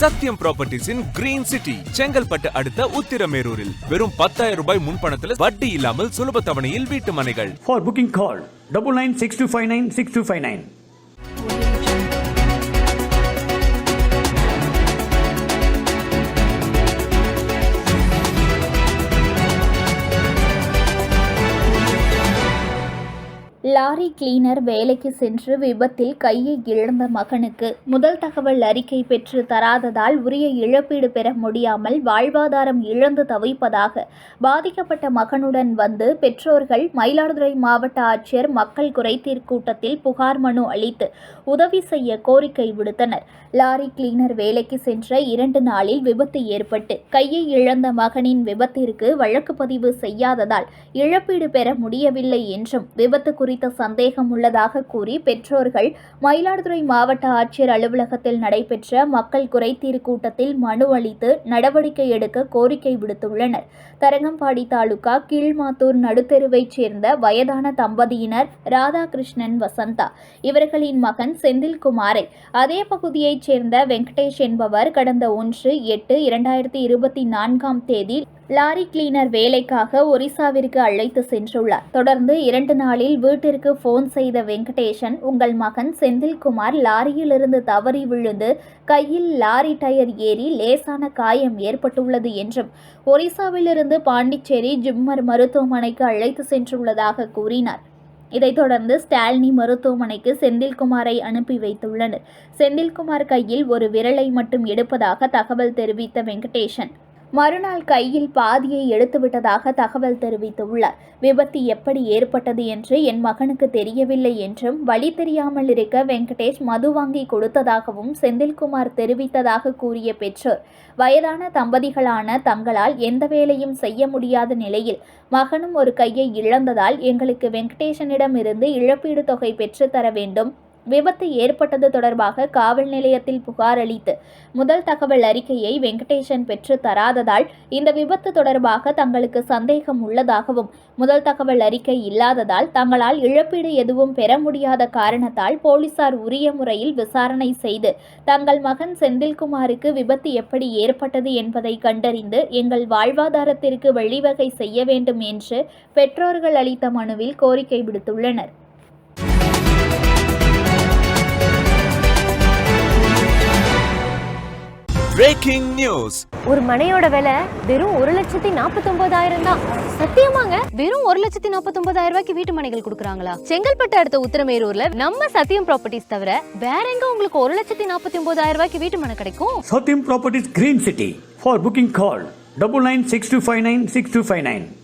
சத்யம் ப்ராப்பர்ட்டிஸின் green city Chengalpattu அடுத்த உத்திரமேரூரில் வெறும் 10,000 ரூபாய் முன்பணத்தில் வட்டி இல்லாமல் சுலப தவணையில் வீட்டு மனைகள். For booking call 9962596259. Lorry cleaner வேலைக்கு சென்று விபத்தில் கையை இழந்த மகனுக்கு முதல் தகவல் அறிக்கை பெற்று தராததால் உரிய இழப்பீடு பெற முடியாமல் வாழ்வாதாரம் இழந்து தவிப்பதாக பாதிக்கப்பட்ட மகனுடன் வந்து பெற்றோர்கள் மயிலாடுதுறை மாவட்ட ஆட்சியர் மக்கள் குறைதீர் கூட்டத்தில் புகார் மனு அளித்து உதவி செய்ய கோரிக்கை விடுத்தனர். லாரி கிளீனர் வேலைக்கு சென்ற 2 நாளில் விபத்து ஏற்பட்டு கையை இழந்த மகனின் விபத்திற்கு வழக்கு பதிவு செய்யாததால் இழப்பீடு பெற முடியவில்லை என்றும் விபத்து குறித்த சந்தேகம் உள்ளதாக கூறி பெற்றோர்கள் மயிலாடுதுறை மாவட்ட ஆட்சியர் அலுவலகத்தில் நடைபெற்ற மக்கள் குறைதீர் கூட்டத்தில் மனு அளித்து நடவடிக்கை எடுக்க கோரிக்கை விடுத்துள்ளனர். தரங்கம்பாடி தாலுகா கீழ்மாத்தூர் நடுத்தெருவைச் சேர்ந்த வயதான தம்பதியினர் ராதாகிருஷ்ணன், வசந்தா. இவர்களின் மகன் செந்தில்குமாரை அதே பகுதியைச் சேர்ந்த வெங்கடேஷ் என்பவர் கடந்த 1/8/2024 லாரி கிளீனர் வேலைக்காக ஒரிசாவிற்கு அழைத்து சென்றுள்ளார். தொடர்ந்து 2 நாளில் வீட்டிற்கு போன் செய்த வெங்கடேஷன், உங்கள் மகன் செந்தில்குமார் லாரியிலிருந்து தவறி விழுந்து கையில் லாரி டயர் ஏறி லேசான காயம் ஏற்பட்டுள்ளது என்றும் ஒரிசாவிலிருந்து பாண்டிச்சேரி ஜிப்மர் மருத்துவமனைக்கு அழைத்து சென்றுள்ளதாக கூறினார். இதைத் தொடர்ந்து ஸ்டாலினி மருத்துவமனைக்கு செந்தில்குமாரை அனுப்பி வைத்துள்ளனர். செந்தில்குமார் கையில் ஒரு விரலை மட்டும் எடுப்பதாக தகவல் தெரிவித்த வெங்கடேஷன் மறுநாள் கையில் பாதியை எடுத்துவிட்டதாக தகவல் தெரிவித்துள்ளார். விபத்து எப்படி ஏற்பட்டது என்று என் மகனுக்கு தெரியவில்லை என்றும் வழி தெரியாமல் இருக்க வெங்கடேஷ் மது வாங்கி கொடுத்ததாகவும் செந்தில்குமார் தெரிவித்ததாக கூறிய பெற்றோர், வயதான தம்பதிகளான தங்களால் எந்த வேலையும் செய்ய முடியாத நிலையில் மகனும் ஒரு கையை இழந்ததால் எங்களுக்கு வெங்கடேஷனிடம் இருந்து இழப்பீடு தொகை பெற்றுத்தர வேண்டும். விபத்து ஏற்பட்டது தொடர்பாக காவல் நிலையத்தில் புகார் அளித்து முதல் தகவல் அறிக்கையை வெங்கடேஷன் பெற்று தராததால் இந்த விபத்து தொடர்பாக தங்களுக்கு சந்தேகம் உள்ளதாகவும் முதல் தகவல் அறிக்கை இல்லாததால் தங்களால் இழப்பீடு எதுவும் பெற முடியாத காரணத்தால் போலீசார் உரிய முறையில் விசாரணை செய்து தங்கள் மகன் செந்தில்குமாருக்கு விபத்து எப்படி ஏற்பட்டது என்பதை கண்டறிந்து எங்கள் வாழ்வாதாரத்திற்கு வழிவகை செய்ய வேண்டும் என்று பெற்றோர்கள் அளித்த மனுவில் கோரிக்கை விடுத்துள்ளனர். Breaking news. ஒரு மனையோட விலை வெறும் 1,49,000 தான். சத்தியமாங்க, வெறும் 1,49,000 ரூபாய்க்கு வீட்டு மனைகள் கொடுக்குறாங்களா? செங்கல்பட்டு அடுத்த உத்திரமேரூர்ல நம்ம சத்யம் ப்ராப்பர்ட்டிஸ் தவிர வேற எங்க உங்களுக்கு 1,49,000 ரூபாய்க்கு வீட்டு மனை கிடைக்கும்? Satyam Properties Green City. For booking call 9962596259.